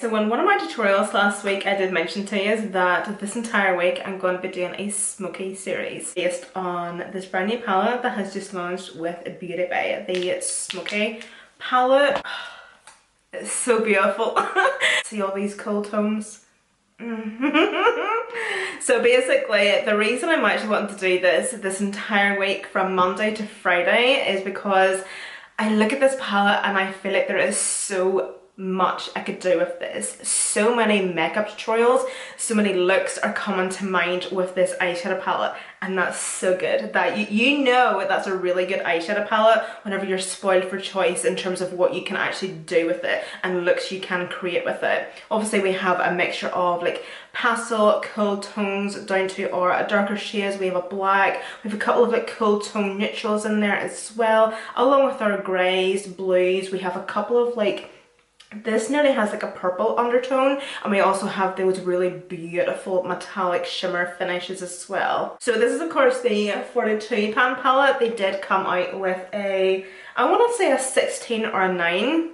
So in one of my tutorials last week, I did mention to you that this entire week I'm going to be doing a smoky series based on this brand new palette that has just launched with Beauty Bay. The Smoky palette. It's so beautiful. See all these cool tones? So basically, the reason I'm actually wanting to do this entire week from Monday to Friday is because I look at this palette and I feel like there is so much I could do with this. So many makeup tutorials, so many looks are coming to mind with this eyeshadow palette, and that's so good that you know that's a really good eyeshadow palette whenever you're spoiled for choice in terms of what you can actually do with it and looks you can create with it. Obviously we have a mixture of like pastel, cool tones down to our darker shades. We have a black, we have a couple of like cool tone neutrals in there as well, along with our greys, blues. We have a couple of like, this nearly has like a purple undertone, and we also have those really beautiful metallic shimmer finishes as well. So this is of course the 42 pan palette. They did come out with a, I want to say a 16 or a 9.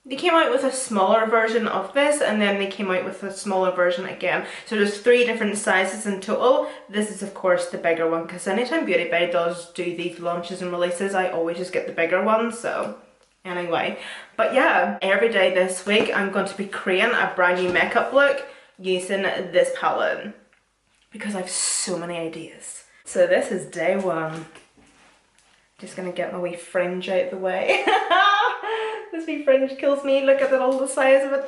They came out with a smaller version of this, and then they came out with a smaller version again. So there's 3 different sizes in total. This is of course the bigger one, because anytime Beauty Bay does do these launches and releases, I always just get the bigger one, so anyway. But yeah, every day this week I'm going to be creating a brand new makeup look using this palette because I have so many ideas. So this is day 1. Just gonna get my wee fringe out the way. This wee fringe kills me. Look at all the size of it.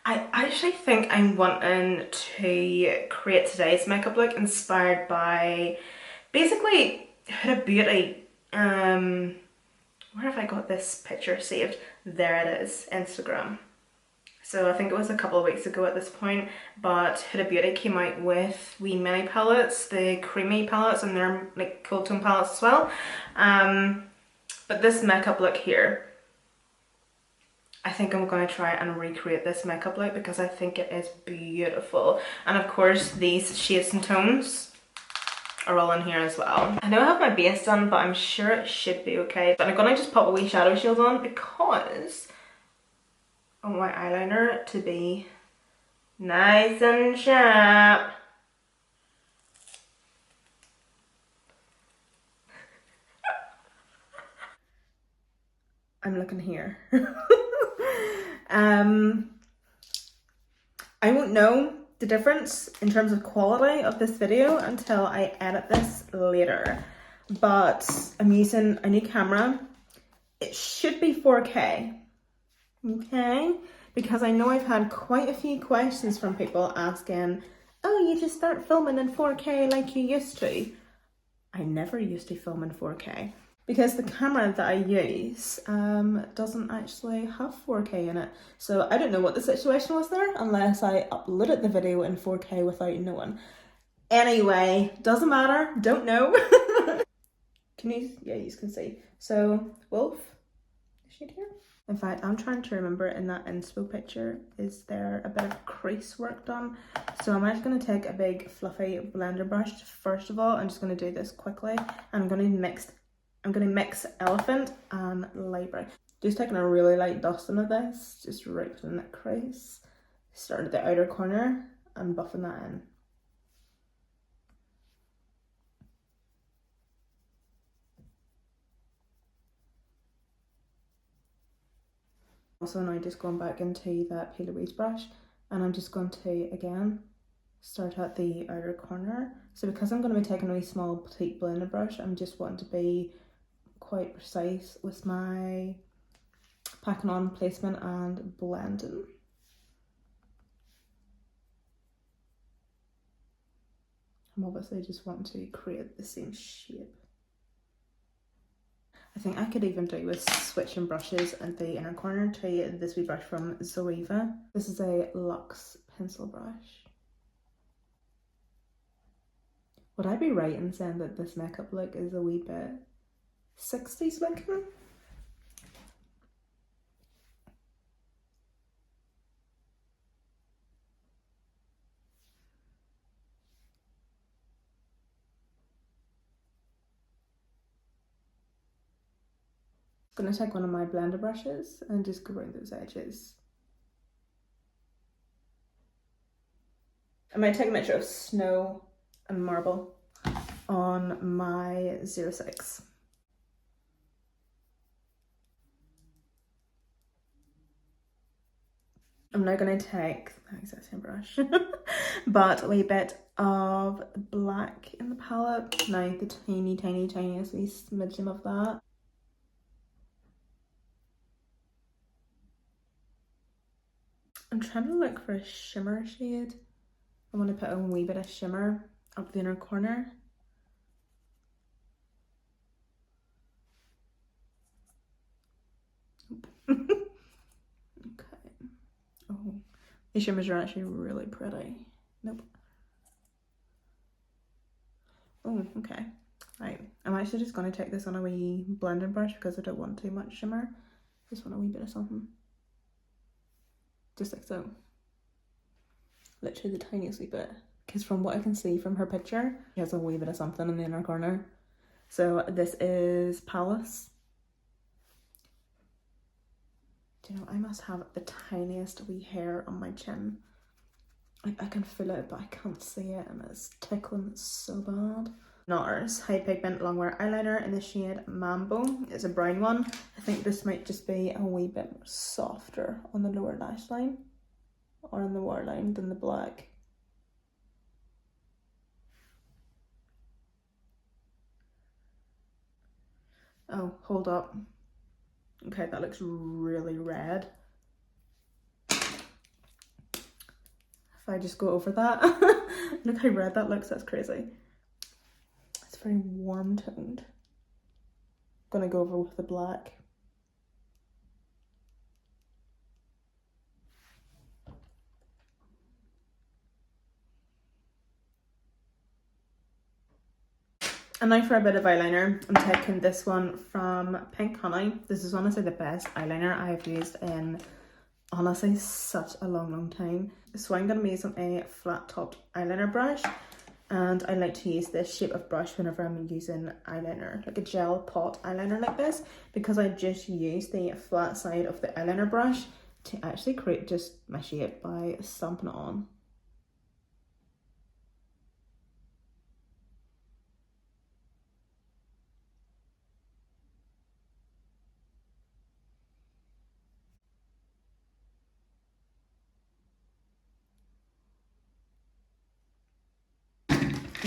I actually think I'm wanting to create today's makeup look inspired by basically Huda Beauty. Where have I got this picture saved? There it is, Instagram. So I think it was a couple of weeks ago at this point, but Huda Beauty came out with wee mini palettes, the creamy palettes, and they're like cool tone palettes as well. But this makeup look here, I think I'm going to try and recreate this makeup look because I think it is beautiful. And of course these shades and tones are all in here as well. I know I have my base done, but I'm sure it should be okay. But I'm gonna just pop a wee shadow shield on because I want my eyeliner to be nice and sharp. I'm looking here. I won't know the difference in terms of quality of this video until I edit this later, but I'm using a new camera. It should be 4K, okay? Because I know I've had quite a few questions from people asking, oh, you just start filming in 4K like you used to. I never used to film in 4K because the camera that I use doesn't actually have 4K in it. So I don't know what the situation was there unless I uploaded the video in 4K without knowing. Anyway, doesn't matter, don't know. Can you, yeah, you can see. So, Wolf, the shade here. In fact, I'm trying to remember in that inspo picture, is there a bit of crease work done? So I'm actually going to take a big fluffy blender brush. First of all, I'm just going to do this quickly. And I'm going to mix Elephant and Library. Just taking a really light dusting of this, just right within that crease. Start at the outer corner and buffing that in. Also now just going back into that Peel Louise brush, and I'm just going to again start at the outer corner. So because I'm going to be taking a really small petite blender brush, I'm just wanting to be quite precise with my packing on placement and blending. I'm obviously just wanting to create the same shape. I think I could even do with switching brushes at the inner corner to this wee brush from Zoeva. This is a Luxe pencil brush. Would I be right in saying that this makeup look is a wee bit 60s looking? I'm gonna take one of my blender brushes and just go around those edges. I might take a mixture of snow and marble on my 06. I'm now going to take the exact same brush, but a wee bit of black in the palette. Now the tiniest wee smidgen of that. I'm trying to look for a shimmer shade. I want to put a wee bit of shimmer up the inner corner. Okay. Oh, these shimmers are actually really pretty. Nope. Oh, okay. Right. I'm actually just going to take this on a wee blending brush because I don't want too much shimmer. Just want a wee bit of something. Just like so. Literally the tiniest wee bit. Because from what I can see from her picture, she has a wee bit of something in the inner corner. So this is Palace. Do you know, I must have the tiniest wee hair on my chin. I can feel it, but I can't see it, and it's tickling so bad. NARS High Pigment Longwear Eyeliner in the shade Mambo. It's a brown one. I think this might just be a wee bit more softer on the lower lash line or on the waterline than the black. Oh, hold up. Okay, that looks really red. If I just go over that, look how red that looks, that's crazy. It's very warm toned. I'm gonna go over with the black. And now for a bit of eyeliner. I'm taking this one from Pink Honey. This is honestly the best eyeliner I've used in honestly such a long time. So I'm going to be using a flat topped eyeliner brush, and I like to use this shape of brush whenever I'm using eyeliner, like a gel pot eyeliner like this, because I just use the flat side of the eyeliner brush to actually create just my shape by stamping it on.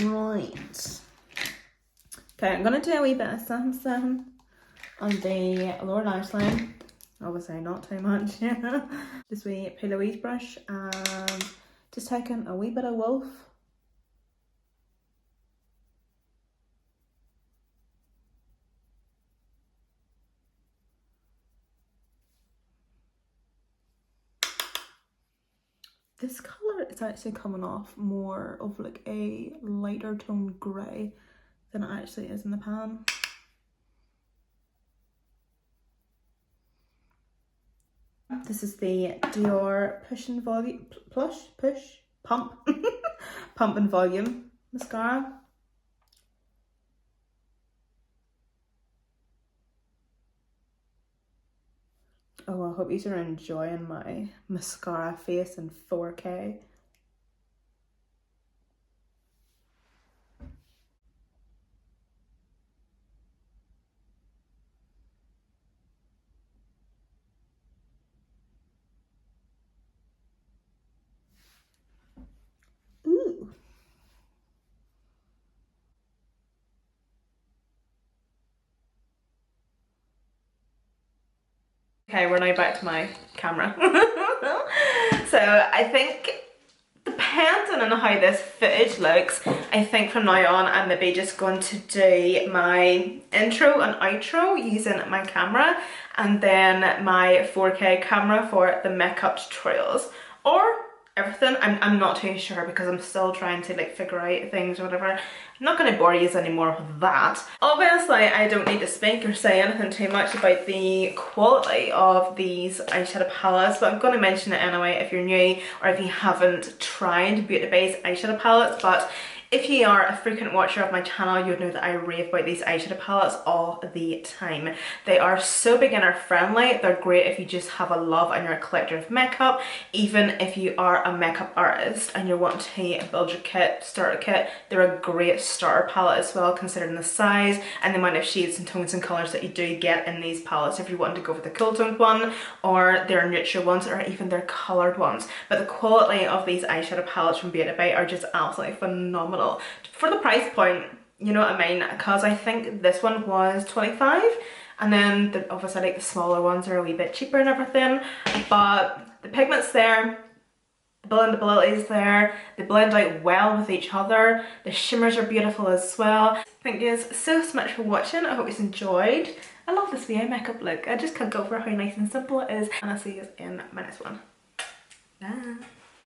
Right. Okay, I'm gonna do a wee bit of something on the lower lash line. Obviously not too much. This wee pillowy brush, and just taking a wee bit of wolf. This colour is actually coming off more of like a lighter toned grey than it actually is in the pan. This is the Dior Pump Pump and Volume mascara. Oh, I hope you are enjoying my mascara face in 4K. Ooh. Okay, we're now back to my camera. So I think, depending on how this footage looks, I think from now on I'm maybe just going to do my intro and outro using my camera, and then my 4K camera for the makeup tutorials, or everything. I'm not too sure because I'm still trying to like figure out things or whatever. I'm not going to bore you anymore with that. Obviously I don't need to speak or say anything too much about the quality of these eyeshadow palettes, but I'm going to mention it anyway if you're new or if you haven't tried Beauty Bay's eyeshadow palettes. But If you are a frequent watcher of my channel, you would know that I rave about these eyeshadow palettes all the time. They are so beginner friendly. They're great if you just have a love and you're a collector of makeup. Even if you are a makeup artist and you're wanting to build your kit, starter kit, they're a great starter palette as well, considering the size and the amount of shades and tones and colours that you do get in these palettes if you want to go for the cool toned one, or their neutral ones, or even their coloured ones. But the quality of these eyeshadow palettes from Beauty Bay are just absolutely phenomenal. For the price point, you know what I mean, because I think this one was 25, and then obviously like the smaller ones are a wee bit cheaper and everything, but the pigment's there, the blendability is there, they blend out well with each other, the shimmers are beautiful as well. Thank you guys so much for watching. I hope you enjoyed. I love this wee eye makeup look. I just can't go over how nice and simple it is, and I'll see you in my next one. Bye.